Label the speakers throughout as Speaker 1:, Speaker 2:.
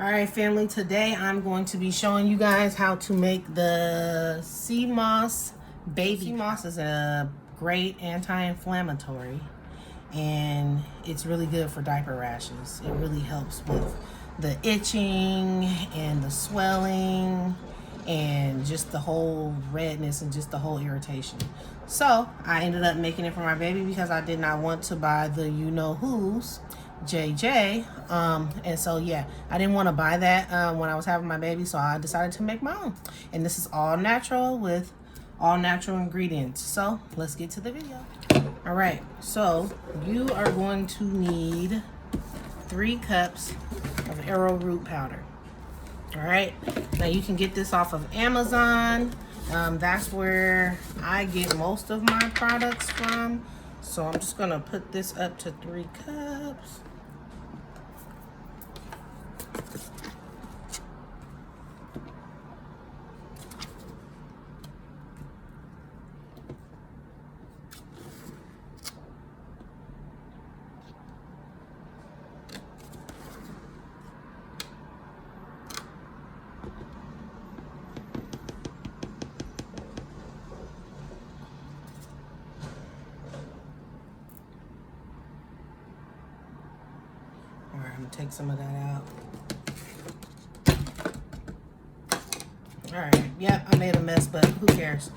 Speaker 1: Alright family, today I'm going to be showing you guys how to make the Seamoss baby. Seamoss is a great anti-inflammatory and it's really good for diaper rashes. It really helps with the itching and the swelling and just the whole redness and just the whole irritation. So I ended up making it for my baby because I did not want to buy the you-know-who's JJ, and so yeah, I didn't want to buy that when I was having my baby, so I decided to make my own. And this is all natural with all natural ingredients. So let's get to the video. All right, so you are going to need 3 cups of arrowroot powder. All right, now you can get this off of Amazon. That's where I get most of my products from. So I'm just gonna put this up to 3 cups. Alright, I'm gonna take some of that out. Alright, yep, I made a mess, but who cares?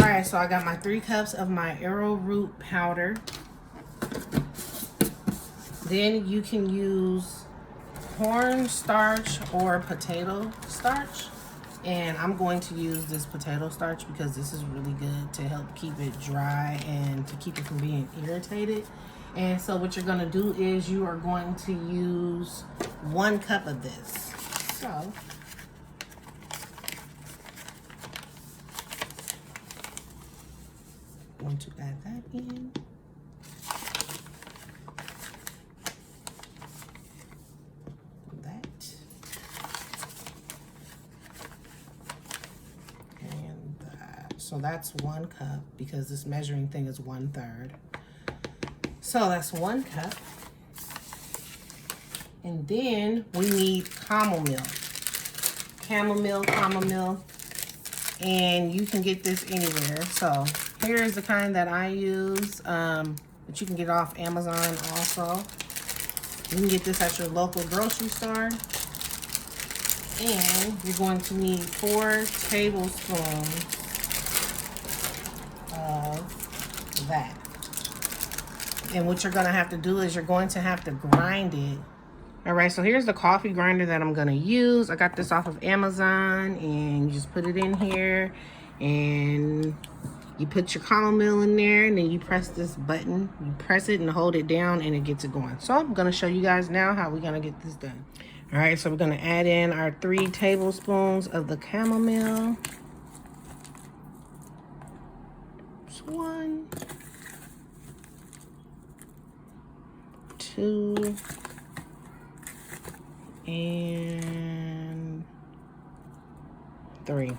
Speaker 1: Alright, so I got my 3 cups of my arrowroot powder. Then you can use corn starch or potato starch. And I'm going to use this potato starch because this is really good to help keep it dry and to keep it from being irritated. And so what you're going to do is you are going to use 1 cup of this. So I'm going to add that in. That. And that. So that's 1 cup because this measuring thing is 1/3. So that's 1 cup. And then we need chamomile. Chamomile. And you can get this anywhere. So here's the kind that I use, but you can get off Amazon also. You can get this at your local grocery store. And you're going to need 4 tablespoons of that. And what you're gonna have to do is you're going to have to grind it. All right, so here's the coffee grinder that I'm gonna use. I got this off of Amazon, and you just put it in here, and you put your chamomile in there, and then you press this button. You press it and hold it down, and it gets it going. So I'm gonna show you guys now how we're gonna get this done. All right, so we're gonna add in our 3 tablespoons of the chamomile. Just 1. 2 and 3.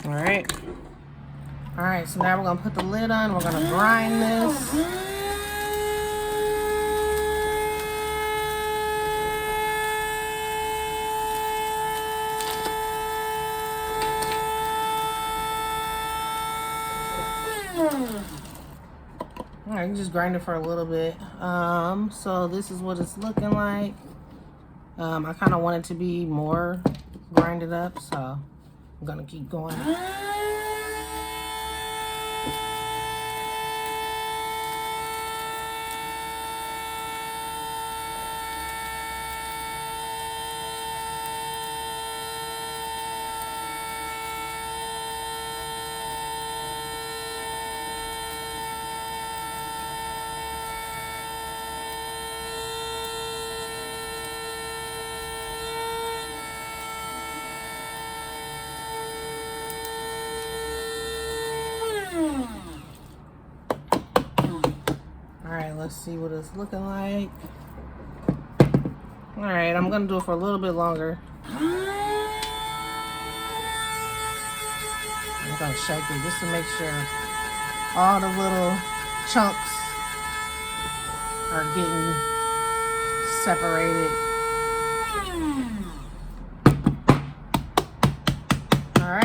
Speaker 1: All right, so now we're gonna put the lid on. We're gonna grind this. All right, you just grind it for a little bit. So this is what it's looking like. I kind of want it to be more grinded up, so I'm gonna keep going. Alright, let's see what it's looking like. Alright, I'm gonna do it for a little bit longer. I'm gonna shake it just to make sure all the little chunks are getting separated.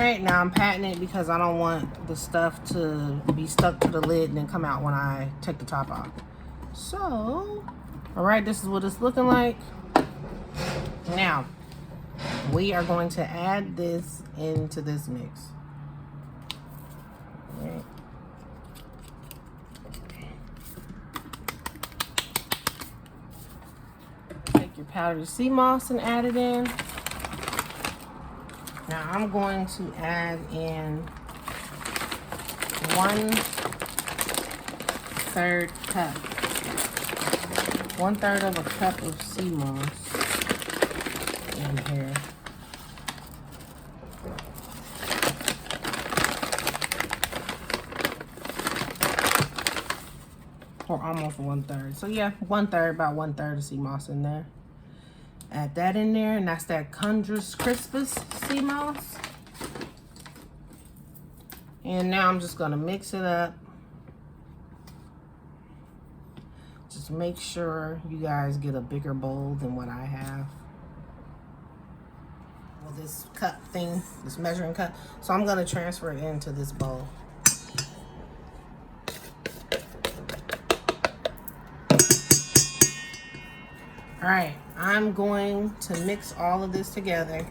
Speaker 1: right, now I'm patting it because I don't want the stuff to be stuck to the lid and then come out when I take the top off. So, all right, this is what it's looking like. Now, we are going to add this into this mix. All right. Take your powdered sea moss and add it in. Now I'm going to add in 1/3 cup. 1/3 of a cup of sea moss in here. Or almost 1/3. So yeah, 1/3, about 1/3 of sea moss in there. Add that in there, and that's that Chondrus crispus sea moss. And now I'm just gonna mix it up. Just make sure you guys get a bigger bowl than what I have. Well, this cup thing, this measuring cup. So I'm gonna transfer it into this bowl. All right, I'm going to mix all of this together.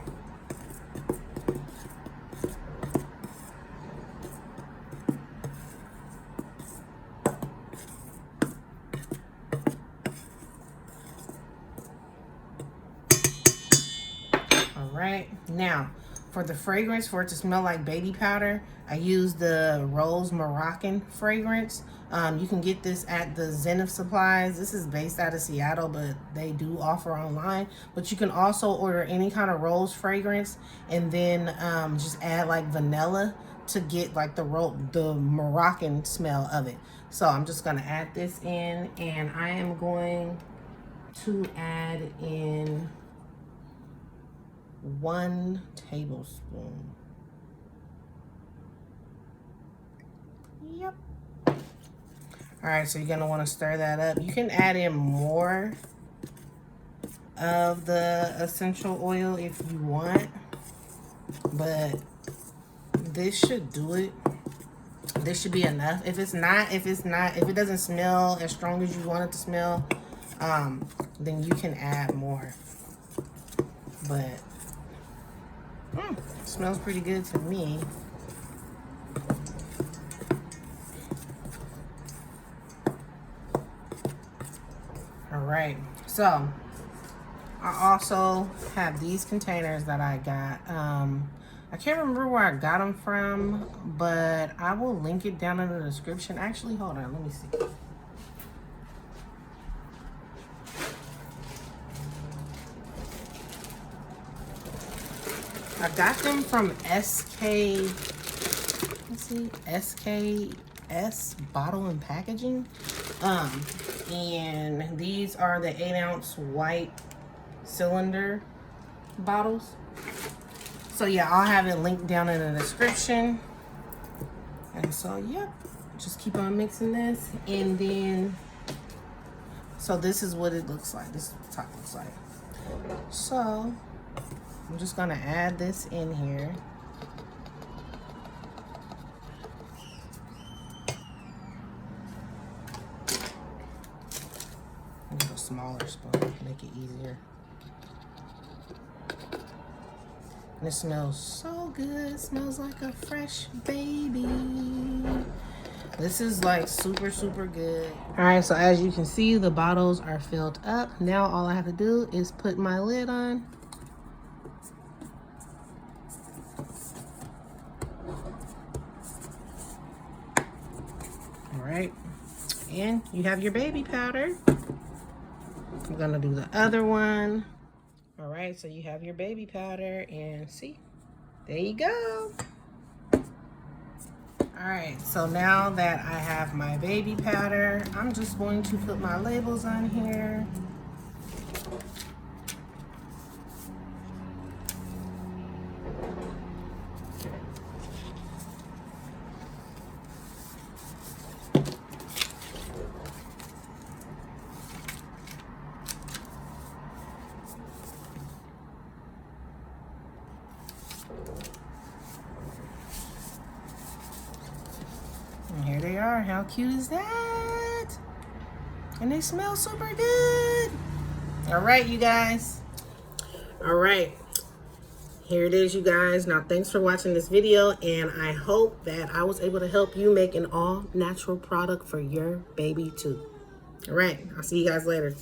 Speaker 1: All right, now for the fragrance, for it to smell like baby powder, I use the Rose Moroccan fragrance. You can get this at the Zenith Supplies. This is based out of Seattle, but they do offer online. But you can also order any kind of rose fragrance and then just add like vanilla to get like the Moroccan smell of it. So I'm just gonna add this in, and I am going to add in 1 tablespoon. Yep. All right, so you're gonna want to stir that up. You can add in more of the essential oil if you want, but this should do it. This should be enough. If it doesn't smell as strong as you want it to smell, then you can add more. But it smells pretty good to me. All right, so I also have these containers that I got. I can't remember where I got them from, but I will link it down in the description. Actually, hold on, let me see. I got them from SKS Bottle and Packaging. And these are the 8-ounce white cylinder bottles. So yeah, I'll have it linked down in the description. And so yep, just keep on mixing this, and then so this is what it looks like. This is what the top looks like. So I'm just gonna add this in here. Get a smaller spoon to make it easier. And it smells so good. It smells like a fresh baby. This is like super, super good. All right, so as you can see, the bottles are filled up. Now all I have to do is put my lid on. All right, and you have your baby powder. I'm gonna do the other one. All right, so you have your baby powder, and see, there you go. All right, so now that I have my baby powder, I'm just going to put my labels on here. are. How cute is that? And they smell super good. All right, you guys. All right. Here it is, you guys. Now, thanks for watching this video, and I hope that I was able to help you make an all-natural product for your baby, too. All right. I'll see you guys later.